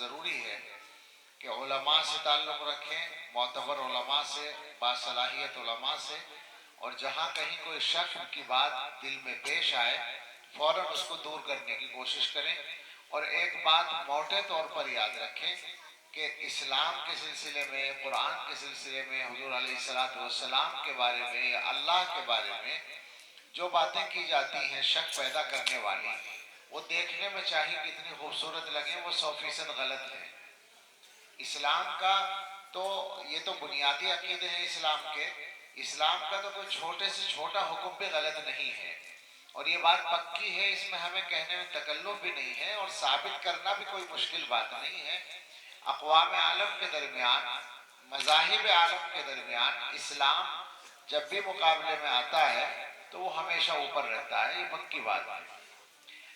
ضروری ہے کہ علماء سے تعلق رکھیں، معتبر علماء سے، باصلاحیت علماء سے، اور جہاں کہیں کوئی شک کی بات دل میں پیش آئے فوراً اس کو دور کرنے کی کوشش کریں۔ اور ایک بات موٹے طور پر یاد رکھیں کہ اسلام کے سلسلے میں، قرآن کے سلسلے میں، حضور علیہ السلام کے بارے میں یا اللہ کے بارے میں جو باتیں کی جاتی ہیں شک پیدا کرنے والی، وہ دیکھنے میں چاہیے کتنی خوبصورت لگیں، وہ 100% غلط ہیں۔ اسلام کا تو یہ تو بنیادی عقیدے ہیں اسلام کے، اسلام کا تو کوئی چھوٹے سے چھوٹا حکم بھی غلط نہیں ہے، اور یہ بات پکی ہے، اس میں ہمیں کہنے میں تکلف بھی نہیں ہے، اور ثابت کرنا بھی کوئی مشکل بات نہیں ہے۔ اقوام عالم کے درمیان، مذاہب عالم کے درمیان اسلام جب بھی مقابلے میں آتا ہے تو وہ ہمیشہ اوپر رہتا ہے، یہ پکی بات ہے۔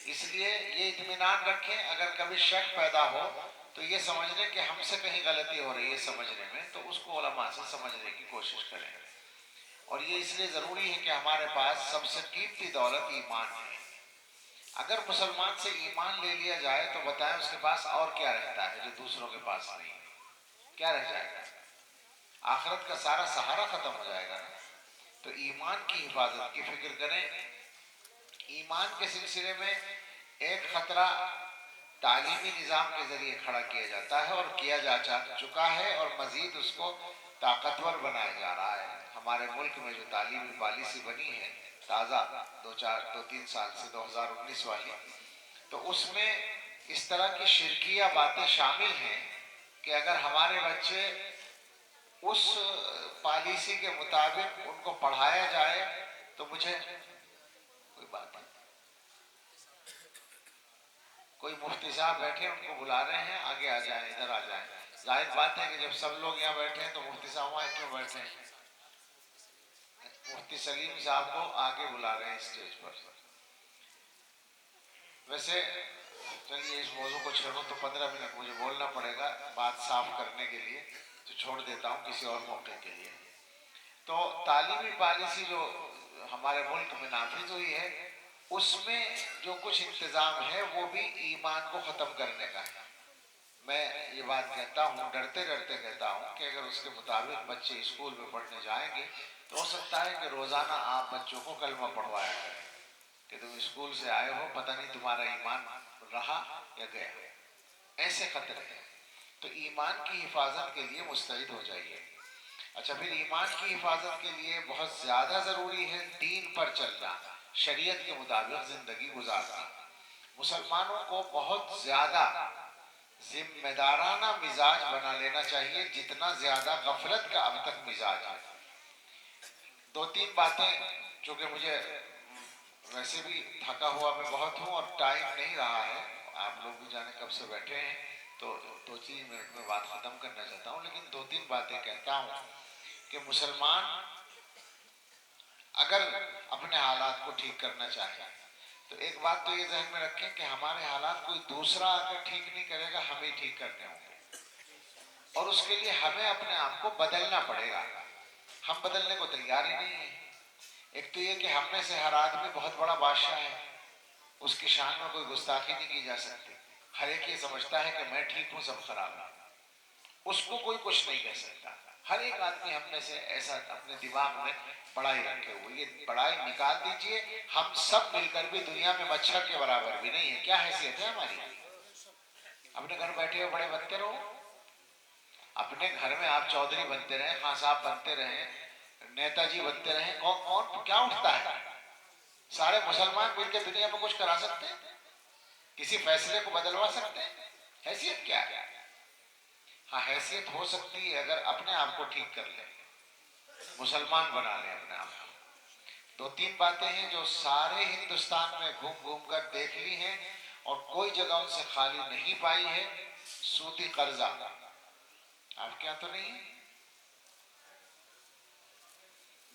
اس لیے یہ اطمینان رکھیں، اگر کبھی شک پیدا ہو تو یہ سمجھ لیں کہ ہم سے کہیں غلطی ہو رہی ہے سمجھنے میں، تو اس کو علماء سے سمجھنے کی کوشش کریں۔ اور یہ اس لیے ضروری ہے کہ ہمارے پاس سب سے قیمتی دولت ایمان ہے۔ اگر مسلمان سے ایمان لے لیا جائے تو بتائیں اس کے پاس اور کیا رہتا ہے جو دوسروں کے پاس نہیں ہے؟ کیا رہ جائے گا؟ آخرت کا سارا سہارا ختم ہو جائے گا نا۔ تو ایمان کی حفاظت کی فکر کریں۔ ایمان کے سلسلے میں ایک خطرہ تعلیمی نظام کے ذریعے کھڑا کیا جاتا ہے اور کیا جا چکا ہے، اور مزید اس کو طاقتور بنایا جا رہا ہے۔ ہمارے ملک میں جو تعلیمی پالیسی بنی ہے تازہ 2-3 سال سے 2019 والی، تو اس میں اس طرح کی شرکیہ باتیں شامل ہیں کہ اگر ہمارے بچے اس پالیسی کے مطابق ان کو پڑھایا جائے تو مجھے کوئی بات نہیں، کوئی مفتی صاحب بیٹھے ان کو بلا رہے ہیں، آگے آ جائیں، ادھر آ جائیں۔ ظاہر بات ہے کہ جب سب لوگ یہاں بیٹھے ہیں تو مفتی صاحب وہاں کیوں بیٹھے ہیں؟ مفتی سلیم صاحب کو آگے بلا رہے ہیں اسٹیج پر۔ ویسے چلیے اس موضوع کو چھوڑو، تو 15 منٹ مجھے بولنا پڑے گا بات صاف کرنے کے لیے، تو چھوڑ دیتا ہوں کسی اور موقع کے لیے۔ تو تعلیمی پالیسی جو ہمارے ملک میں نافذ ہوئی ہے، اس میں جو کچھ انتظام ہے وہ بھی ایمان کو ختم کرنے کا ہے۔ میں یہ بات کہتا ہوں، ڈرتے ڈرتے کہتا ہوں کہ اگر اس کے مطابق بچے اسکول میں پڑھنے جائیں گے تو ہو سکتا ہے کہ روزانہ آپ بچوں کو کلمہ پڑھوایا کریں کہ تم اسکول سے آئے ہو، پتہ نہیں تمہارا ایمان رہا یا گیا۔ ایسے خطرے ہیں، تو ایمان کی حفاظت کے لیے مستعد ہو جائیے۔ اچھا، پھر ایمان کی حفاظت کے لیے بہت زیادہ ضروری ہے دین پر چلنا، شریعت کے مطابق زندگی گزارنا۔ مسلمانوں کو بہت زیادہ ذمہ دارانہ مزاج بنا لینا چاہیے جتنا زیادہ غفلت کا اب تک مزاج ہے۔ 2-3 باتیں، چونکہ مجھے ویسے بھی تھکا ہوا میں بہت ہوں اور ٹائم نہیں رہا ہے، آپ لوگ بھی جانے کب سے بیٹھے ہیں، تو 2-3 منٹ میں بات ختم کرنا چاہتا ہوں، لیکن 2-3 باتیں کہتا ہوں کہ مسلمان اگر اپنے حالات کو ٹھیک کرنا چاہے تو ایک بات تو یہ ذہن میں رکھیں کہ ہمارے حالات کوئی دوسرا اگر ٹھیک نہیں کرے گا، ہمیں ٹھیک کرنے ہوں گے، اور اس کے لیے ہمیں اپنے آپ کو بدلنا پڑے گا۔ ہم بدلنے کو تیار ہی نہیں ہیں۔ ایک تو یہ کہ ہم میں سے ہر آدمی بہت بڑا بادشاہ ہے، اس کی شان میں کوئی گستاخی نہیں کی جا سکتی۔ ہر ایک یہ سمجھتا ہے کہ میں ٹھیک ہوں، سب خراب ہے، اس کو کوئی کچھ نہیں کہہ سکتا۔ ہر ایک آدمی ہم میں سے ایسا اپنے دماغ میں پڑھائی رکھے ہوئے، یہ پڑھائی نکال دیجئے، ہم سب مل کر بھی دنیا میں مچھر کے برابر بھی نہیں ہے۔ کیا حیثیت ہے ہماری؟ اپنے گھر بیٹھے ہوئے بڑے بنتے رہو، اپنے گھر میں آپ چودھری بنتے رہیں، خان صاحب بنتے رہیں، نیتا جی بنتے رہیں، کون کیا اٹھتا ہے؟ سارے مسلمان مل کے دنیا میں کچھ کرا سکتے ہیں؟ کسی فیصلے کو بدلوا سکتے ہیں؟ حیثیت کیا ہے؟ ہاں، حیثیت ہو سکتی ہے اگر اپنے آپ کو ٹھیک کر لیں، مسلمان بنا لیں اپنے آپ کو۔ 2-3 باتیں ہیں جو سارے ہندوستان میں گھوم گھوم کر دیکھ لی ہیں اور کوئی جگہ ان سے خالی نہیں پائی ہے۔ سودی قرضہ، آپ کیا تو نہیں ہے؟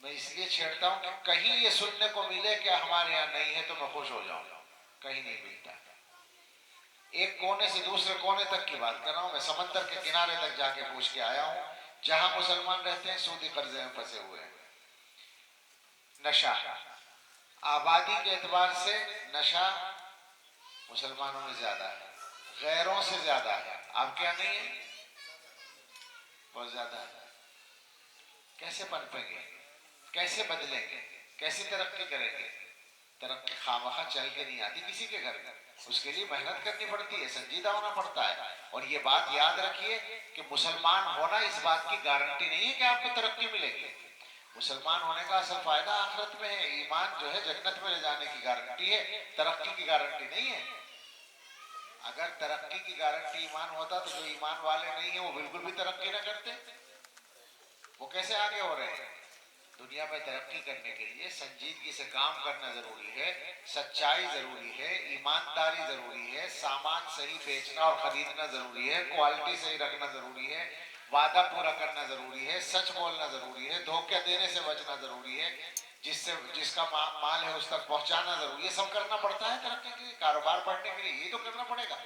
میں اس لیے چھیڑتا ہوں کہ کہیں یہ سننے کو ملے کہ ہمارے یہاں نہیں ہے تو میں خوش ہو جاؤں، کہیں نہیں ملتا۔ ایک کونے سے دوسرے کونے تک کی بات کر رہا ہوں، میں سمندر کے کنارے تک جا کے پوچھ کے آیا ہوں، جہاں مسلمان رہتے ہیں سودی قرضے میں پھنسے ہوئے ہیں۔ نشہ، آبادی کے اعتبار سے نشہ مسلمانوں میں زیادہ ہے، غیروں سے زیادہ ہے۔ آپ کے یہاں نہیں ہے؟ بہت زیادہ ہے۔ کیسے پنپیں گے؟ کیسے بدلیں گے؟ کیسے ترقی کریں گے؟ ترقی خواہ چل کے نہیں آتی کسی کے گھر میں، اس کے لیے محنت کرنی پڑتی ہے، سنجیدہ ہونا پڑتا ہے۔ اور یہ بات یاد رکھیے کہ مسلمان ہونا اس بات کی گارنٹی نہیں ہے کہ آپ کو ترقی ملے گی۔ مسلمان ہونے کا اصل فائدہ آخرت میں ہے، ایمان جو ہے جنت میں لے جانے کی گارنٹی ہے، ترقی کی گارنٹی نہیں ہے۔ اگر ترقی کی گارنٹی ایمان ہوتا تو جو ایمان والے نہیں ہیں وہ بالکل بھی ترقی نہ کرتے، وہ کیسے آگے ہو رہے ہیں؟ دنیا میں ترقی کرنے کے لیے سنجیدگی سے کام کرنا ضروری ہے، سچائی ضروری ہے، ایمانداری ضروری ہے، سامان صحیح بیچنا اور خریدنا ضروری ہے، کوالٹی صحیح رکھنا ضروری ہے، وعدہ پورا کرنا ضروری ہے، سچ بولنا ضروری ہے، دھوکے دینے سے بچنا ضروری ہے، جس کا مال ہے اس تک پہنچانا ضروری ہے۔ یہ سب کرنا پڑتا ہے ترقی کے لیے، کاروبار بڑھنے کے لیے یہ تو کرنا پڑے گا۔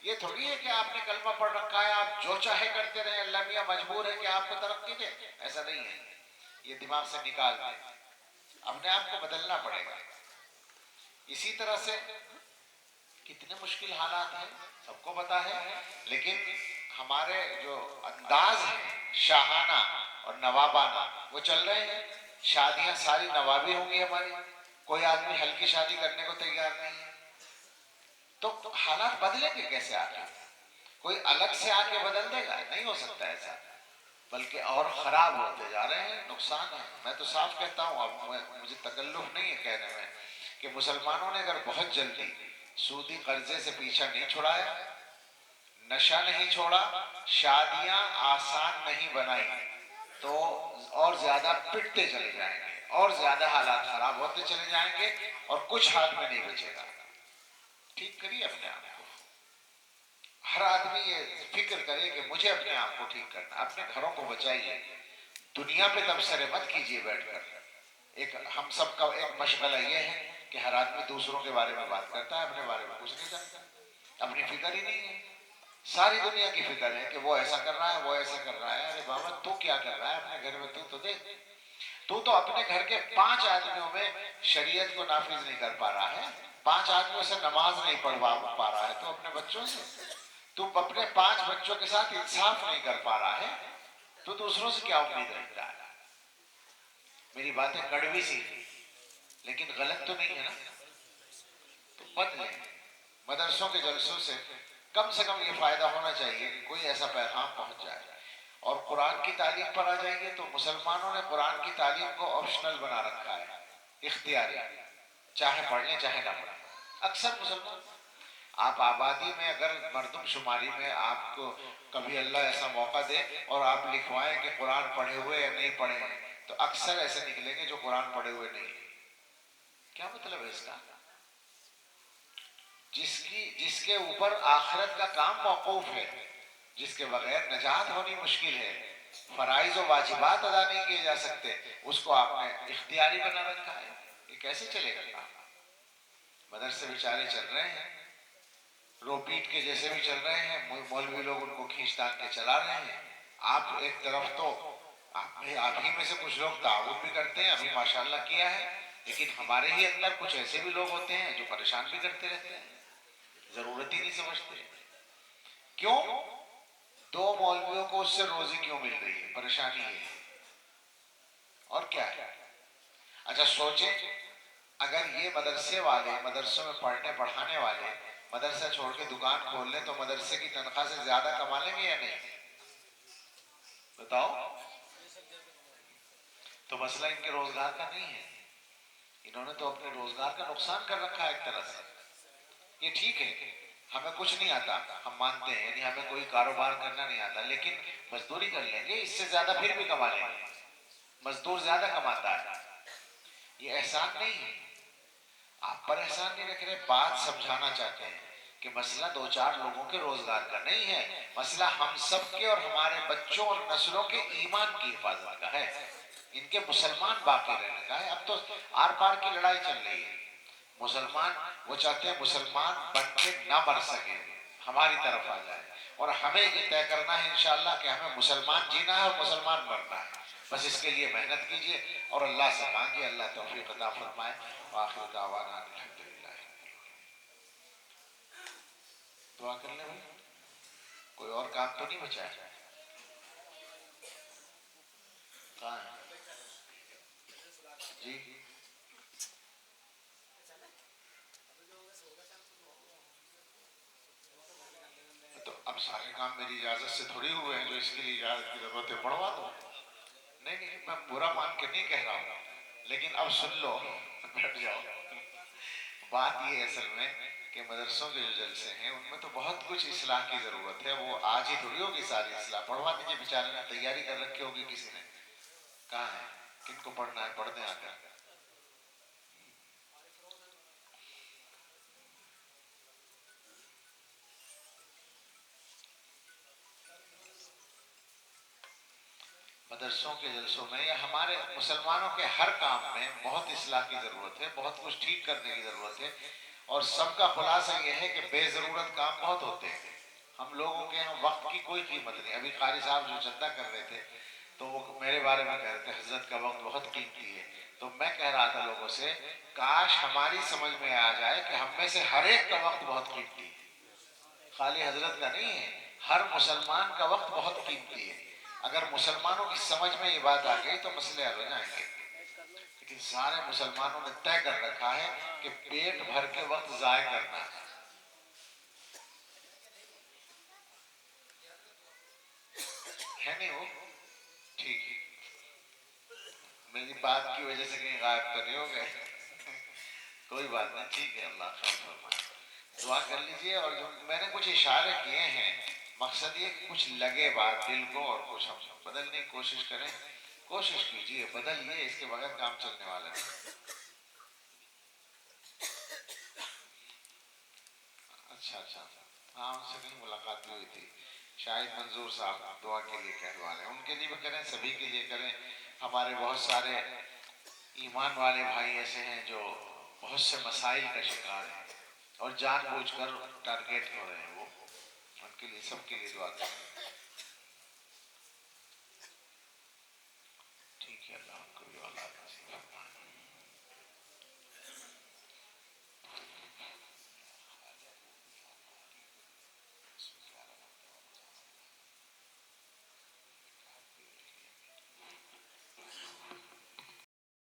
یہ تھوڑی ہے کہ آپ نے کلمہ پڑھ رکھا ہے آپ جو چاہے کرتے رہے، اللہ میاں مجبور ہے کہ آپ کو ترقی دے، ایسا نہیں ہے۔ یہ دماغ سے نکال دیں، اپنے آپ کو بدلنا پڑے گا۔ اسی طرح سے کتنے مشکل حالات ہیں سب کو پتا ہے، لیکن ہمارے جو انداز ہے شاہانہ اور نوابانہ وہ چل رہے ہیں۔ شادیاں ساری نوابی ہوں گی ہماری، کوئی آدمی ہلکی شادی کرنے کو تیار نہیں ہے، تو حالات بدلیں گے کیسے؟ آگے کوئی الگ سے آ کے بدل دے گا؟ نہیں ہو سکتا ایسا، بلکہ اور خراب ہوتے جا رہے ہیں، نقصان ہے۔ میں تو صاف کہتا ہوں، اب مجھے تکلف نہیں ہے کہنے میں کہ مسلمانوں نے اگر بہت جلدی سودی قرضے سے پیچھا نہیں چھڑایا، نشہ نہیں چھوڑا، شادیاں آسان نہیں بنائی، تو اور زیادہ پٹتے چلے جائیں گے، اور زیادہ حالات خراب ہوتے چلے جائیں گے، اور کچھ ہاتھ میں نہیں بچے گا۔ ٹھیک کریے اپنے آپ کو۔ ہر آدمی یہ فکر کرے کہ مجھے اپنے آپ کو ٹھیک کرنا، اپنے گھروں کو بچائیے، دنیا پہ تبصرے مت کیجیے بیٹھ کر۔ ہم سب کا ایک مشغلہ یہ ہے کہ ہر آدمی دوسروں کے بارے میں بات کرتا ہے، اپنے بارے میں کچھ نہیں جانتا، اپنی فکر ہی نہیں ہے۔ ساری دنیا کی فکر ہے کہ وہ ایسا کر رہا ہے، وہ ایسا کر رہا ہے۔ ارے بابا تو کیا کر رہا ہے اپنے گھر میں؟ تو دیکھ، تو اپنے گھر کے 5 آدمیوں میں شریعت کو نافذ نہیں کر پا رہا ہے، 5 آدمیوں سے نماز نہیں پڑھوا پا رہا ہے، تو اپنے بچوں سے تو اپنے 5 بچوں کے ساتھ انصاف نہیں کر پا رہا ہے، تو دوسروں سے کیا امید رکھتا ہے؟ میری باتیں کڑوی سی لیکن غلط تو نہیں ہے نا؟ تو بدلیں۔ مدرسوں کے جلسوں سے کم یہ فائدہ ہونا چاہیے کہ کوئی ایسا پیغام پہنچ جائے۔ اور قرآن کی تعلیم پر آ جائیے تو مسلمانوں نے قرآن کی تعلیم کو آپشنل بنا رکھا ہے، اختیاری، چاہے پڑھ لیں چاہے نہ پڑھیں۔ اکثر مسلمان، آپ آبادی میں اگر مردم شماری میں آپ کو کبھی اللہ ایسا موقع دے اور آپ لکھوائیں کہ قرآن پڑھے ہوئے یا نہیں پڑھے ہیں، تو اکثر ایسے نکلیں گے جو قرآن پڑھے ہوئے نہیں ہیں۔ کیا مطلب ہے اس کا؟ جس کے اوپر آخرت کا کام موقوف ہے، جس کے بغیر نجات ہونی مشکل ہے، فرائض و واجبات ادا نہیں کیے جا سکتے، اس کو آپ نے اختیاری بنا رکھا ہے۔ یہ کیسے چلے گا کام؟ مدرسے بیچارے چل رہے ہیں، رو پیٹ کے جیسے بھی چل رہے ہیں، مولوی لوگ ان کو کھینچ تان کے چلا رہے ہیں۔ آپ ایک طرف تو آپ ہی میں سے کچھ لوگ تعاون بھی کرتے ہیں، ابھی ماشاءاللہ کیا ہے، لیکن ہمارے ہی اندر کچھ ایسے بھی لوگ ہوتے ہیں جو پریشان بھی کرتے رہتے ہیں، ضرورت ہی نہیں سمجھتے۔ کیوں؟ 2 مولویوں کو اس سے روزی کیوں مل رہی ہے؟ پریشانی ہے اور کیا ہے؟ اچھا سوچیں، اگر یہ مدرسے والے، مدرسوں میں پڑھنے پڑھانے والے مدرسہ چھوڑ کے دکان کھول لیں تو مدرسے کی تنخواہ سے زیادہ کما لیں گے یا نہیں؟ بتاؤ۔ تو مسئلہ ان کے روزگار کا نہیں ہے، انہوں نے تو اپنے روزگار کا نقصان کر رکھا ہے ایک طرح سے۔ یہ ٹھیک ہے، ہمیں کچھ نہیں آتا، ہم مانتے ہیں، یعنی ہمیں کوئی کاروبار کرنا نہیں آتا، لیکن مزدوری کر لیں گے، اس سے زیادہ پھر بھی کما لیں گے، مزدور زیادہ کماتا ہے۔ یہ احسان نہیں ہے، آپ پر احسان نہیں رکھ رہے، بات سمجھانا چاہتے ہیں کہ مسئلہ 2-4 لوگوں کے روزگار کا نہیں ہے، مسئلہ ہم سب کے اور ہمارے بچوں اور نسلوں کے ایمان کی حفاظت کا ہے، ان کے مسلمان باقی رہنے کا ہے۔ اب تو آر پار کی لڑائی چل رہی ہے، مسلمان وہ چاہتے ہیں مسلمان بن کے نہ مر سکے، ہماری طرف آ جائے، اور ہمیں یہ طے کرنا ہے انشاءاللہ کہ ہمیں مسلمان جینا ہے اور مسلمان مرنا ہے۔ بس اس کے لیے محنت کیجئے اور اللہ سے مانگیے، اللہ توفیق عطا فرمائے۔ وآخر دعوانا الحمدللہ۔ دعا کر لیں بھائی۔ کوئی اور کام تو نہیں بچا ہے؟ کہاں ہے جی؟ تو اب سارے کام میری اجازت سے تھوڑی ہوئے ہیں جو اس کے لیے اجازت کی ضرورت ہے پڑھوا دو. نہیں نہیں میں برا مان کے نہیں کہہ رہا ہوں، لیکن اب سن لو بیٹھ جاؤ. بات یہ ہے اصل میں کہ مدرسوں کے جو جلسے ہیں ان میں تو بہت کچھ اصلاح کی ضرورت ہے. وہ آج ہی تھوڑی ہوگی ساری اصلاح. پڑھوا دیجیے بیچارے نے تیاری کر رکھی ہوگی کسی نے. کہاں ہے؟ کن کو پڑھنا ہے؟ پڑھ دیں آ کر. مدرسوں کے جلسوں میں یا ہمارے مسلمانوں کے ہر کام میں بہت اصلاح کی ضرورت ہے، بہت کچھ ٹھیک کرنے کی ضرورت ہے. اور سب کا خلاصہ یہ ہے کہ بے ضرورت کام بہت ہوتے ہیں. ہم لوگوں کے یہاں وقت کی کوئی قیمت نہیں. ابھی قاری صاحب جو چندہ کر رہے تھے تو وہ میرے بارے میں کہہ رہے تھے حضرت کا وقت بہت قیمتی ہے. تو میں کہہ رہا تھا لوگوں سے کاش ہماری سمجھ میں آ جائے کہ ہم میں سے ہر ایک کا وقت بہت قیمتی ہے، خالی حضرت کا نہیں ہے. ہر مسلمان کا وقت بہت قیمتی ہے. اگر مسلمانوں کی سمجھ میں یہ بات آ گئی تو مسئلے حل ہو جائیں گے. لیکن سارے مسلمانوں نے طے کر رکھا ہے کہ پیٹ بھر کے وقت ضائع کرنا ہے. ہے نہیں وہ ٹھیک ہے. میری بات کی وجہ سے کہیں غائب تو نہیں ہو گئے؟ کوئی بات نہیں، ٹھیک ہے. اللہ خیر فرمائے. دعا کر لیجئے. اور جو میں نے کچھ اشارے کیے ہیں مقصد یہ کہ کچھ لگے بات دل کو اور کچھ ہم بدلنے کی کوشش کریں. کوشش کیجئے بدلیے، اس کے بغیر کام چلنے والا نہیں. اچھا اچھا ہاں ان سے نہیں ملاقات ہوئی تھی. شاہد منظور صاحب دعا کے لیے کہلوا رہے ہیں. ان کے لیے بھی کریں، سبھی کے لیے کریں. ہمارے بہت سارے ایمان والے بھائی ایسے ہیں جو بہت سے مسائل کا شکار ہیں اور جان بوجھ کر ٹارگیٹ ہو رہے ہیں. وہ ان کے لیے سب کے لیے دعا کریں. ٹھیک ہے. اللہ